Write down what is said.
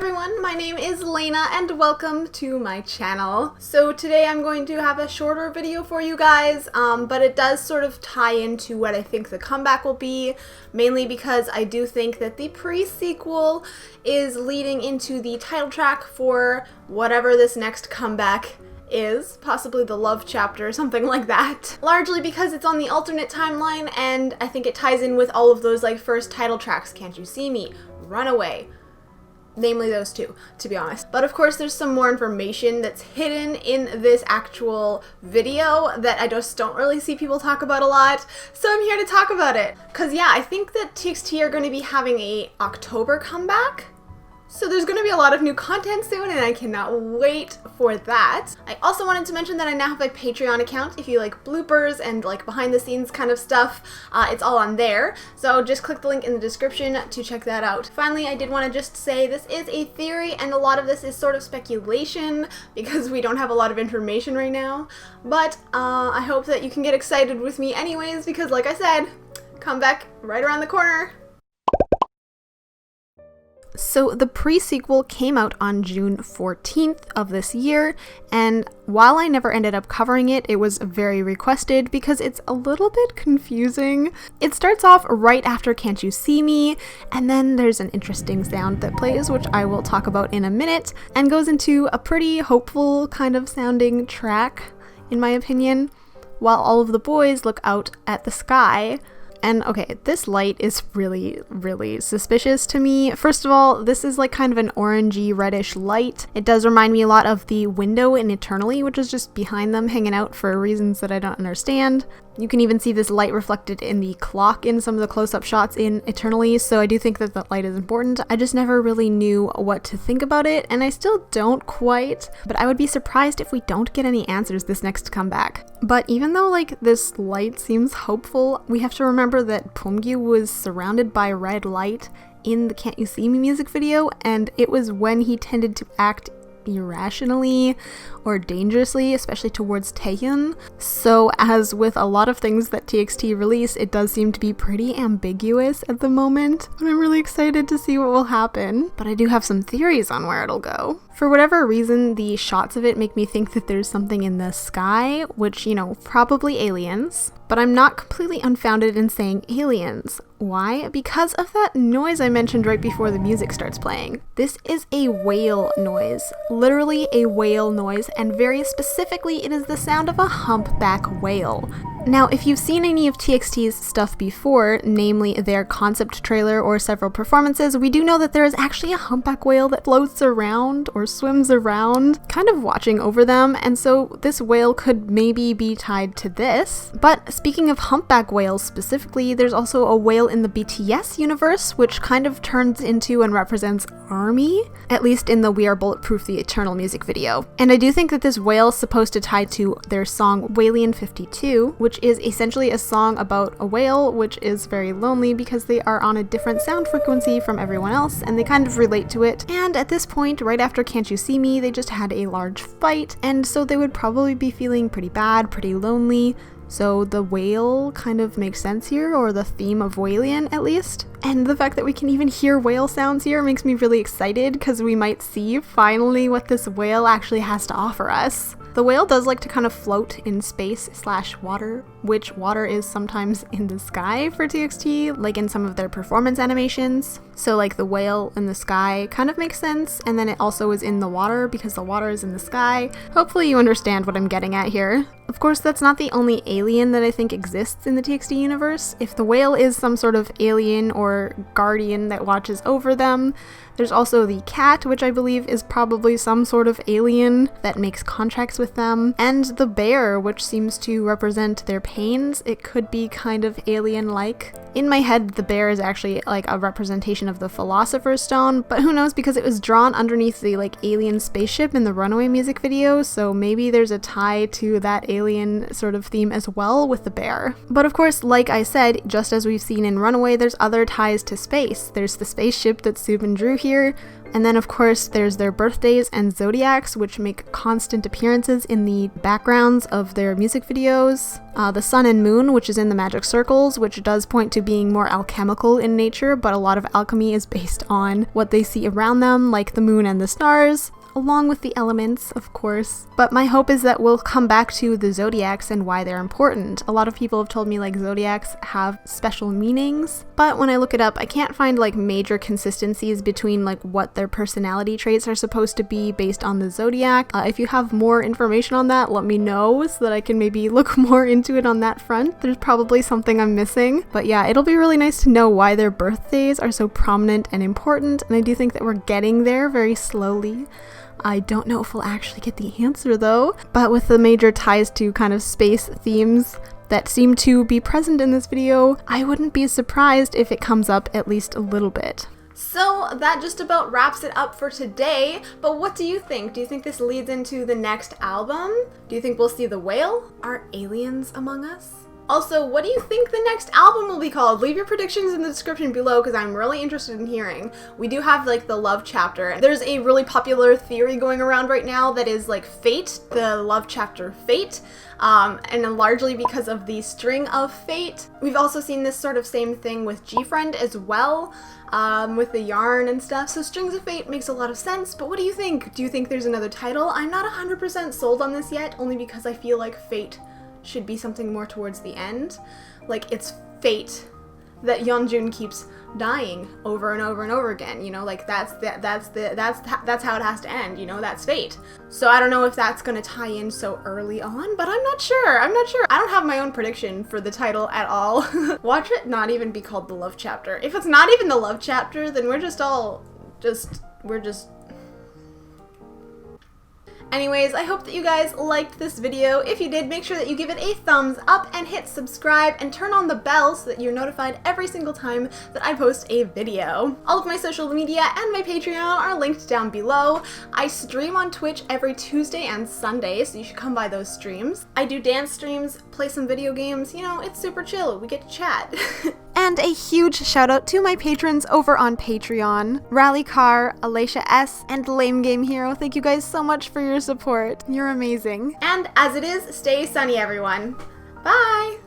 everyone, my name is Lena and welcome to my channel. So today I'm going to have a shorter video for you guys, but it does sort of tie into what I think the comeback will be, mainly because I do think that the pre-sequel is leading into the title track for whatever this next comeback is, possibly the love chapter or something like that. Largely because it's on the alternate timeline and I think it ties in with all of those like first title tracks, Can't You See Me, Runaway. Namely those two, to be honest. But of course there's some more information that's hidden in this actual video that I just don't really see people talk about a lot. So I'm here to talk about it. Cause yeah, I think that TXT are going to be having a October comeback. So there's going to be a lot of new content soon and I cannot wait for that. I also wanted to mention that I now have a Patreon account if you like bloopers and like behind the scenes kind of stuff. It's all on there. So just click the link in the description to check that out. Finally, I did want to just say this is a theory and a lot of this is sort of speculation because we don't have a lot of information right now. But I hope that you can get excited with me anyways because like I said, comeback right around the corner. So the pre-sequel came out on June 14th of this year, and while I never ended up covering it, it was very requested because it's a little bit confusing. It starts off right after Can't You See Me, and then there's an interesting sound that plays, which I will talk about in a minute, and goes into a pretty hopeful kind of sounding track, in my opinion, while all of the boys look out at the sky. And okay, this light is really suspicious to me. First of all, this is like kind of an orangey reddish light. It does remind me a lot of the window in Eternally, which is just behind them hanging out for reasons that I don't understand. You can even see this light reflected in the clock in some of the close-up shots in Eternally, so I do think that the light is important. I just never really knew what to think about it, and I still don't quite, but I would be surprised if we don't get any answers this next comeback. But even though like this light seems hopeful, we have to remember that Pumgyu was surrounded by red light in the Can't You See Me music video, and it was when he tended to act irrationally or dangerously, especially towards Taehyun. So as with a lot of things that TXT release, it does seem to be pretty ambiguous at the moment, but I'm really excited to see what will happen. But I do have some theories on where it'll go. For whatever reason, the shots of it make me think that there's something in the sky, which, you know, probably aliens. But I'm not completely unfounded in saying aliens. Why? Because of that noise I mentioned right before the music starts playing. This is a whale noise. Literally a whale noise, and very specifically it is the sound of a humpback whale. Now, if you've seen any of TXT's stuff before, namely their concept trailer or several performances, we do know that there is actually a humpback whale that floats around or swims around, kind of watching over them, and so this whale could maybe be tied to this. But speaking of humpback whales specifically, there's also a whale in the BTS universe, which kind of turns into and represents ARMY, at least in the We Are Bulletproof the Eternal music video. And I do think that this whale is supposed to tie to their song Whalian 52, which is essentially a song about a whale, which is very lonely because they are on a different sound frequency from everyone else, and they kind of relate to it. And at this point, right after Can't You See Me, they just had a large fight, and so they would probably be feeling pretty bad, pretty lonely. So the whale kind of makes sense here, or the theme of Whalian at least. And the fact that we can even hear whale sounds here makes me really excited because we might see finally what this whale actually has to offer us. The whale does like to kind of float in space / water, which water is sometimes in the sky for TXT, like in some of their performance animations. So like the whale in the sky kind of makes sense, and then it also is in the water because the water is in the sky. Hopefully you understand what I'm getting at here. Of course, that's not the only alien that I think exists in the TXT universe. If the whale is some sort of alien or guardian that watches over them, there's also the cat, which I believe is probably some sort of alien that makes contracts with them, and the bear, which seems to represent their pains. It could be kind of alien-like. In my head, the bear is actually like a representation of the Philosopher's Stone, but who knows, because it was drawn underneath the like alien spaceship in the Runaway music video, so maybe there's a tie to that alien sort of theme as well with the bear. But of course, like I said, just as we've seen in Runaway, there's other ties to space. There's the spaceship that Subin drew here, And then of course there's their birthdays and zodiacs, which make constant appearances in the backgrounds of their music videos. The sun and moon, which is in the magic circles, which does point to being more alchemical in nature, but a lot of alchemy is based on what they see around them, like the moon and the stars, along with the elements, of course. But my hope is that we'll come back to the zodiacs and why they're important. A lot of people have told me like zodiacs have special meanings, but when I look it up, I can't find like major consistencies between like what their personality traits are supposed to be based on the zodiac. If you have more information on that, let me know so that I can maybe look more into it on that front. There's probably something I'm missing. But yeah, it'll be really nice to know why their birthdays are so prominent and important, and I do think that we're getting there very slowly. I don't know if we'll actually get the answer though, but with the major ties to kind of space themes that seem to be present in this video, I wouldn't be surprised if it comes up at least a little bit. So that just about wraps it up for today, but what do you think? Do you think this leads into the next album? Do you think we'll see the whale? Are aliens among us? Also, what do you think the next album will be called? Leave your predictions in the description below because I'm really interested in hearing. We do have like the love chapter. There's a really popular theory going around right now that is like Fate, the love chapter Fate, and largely because of the string of fate. We've also seen this sort of same thing with G-Friend as well, with the yarn and stuff. So Strings of Fate makes a lot of sense, but what do you think? Do you think there's another title? I'm not 100% sold on this yet, only because I feel like Fate should be something more towards the end. Like, it's fate that Yeonjun keeps dying over and over and over again, you know, like that's how it has to end, you know, that's fate. So I don't know if that's gonna tie in so early on, but I'm not sure. I don't have my own prediction for the title at all. Watch it not even be called the love chapter. If it's not even the love chapter, then we're just Anyways, I hope that you guys liked this video. If you did, make sure that you give it a thumbs up and hit subscribe and turn on the bell so that you're notified every single time that I post a video. All of my social media and my Patreon are linked down below. I stream on Twitch every Tuesday and Sunday, so you should come by those streams. I do dance streams, play some video games, you know, it's super chill. We get to chat. And a huge shout out to my patrons over on Patreon. Rally Car, Alacia S, and Lame Game Hero. Thank you guys so much for your support. You're amazing. And as it is, stay sunny everyone. Bye!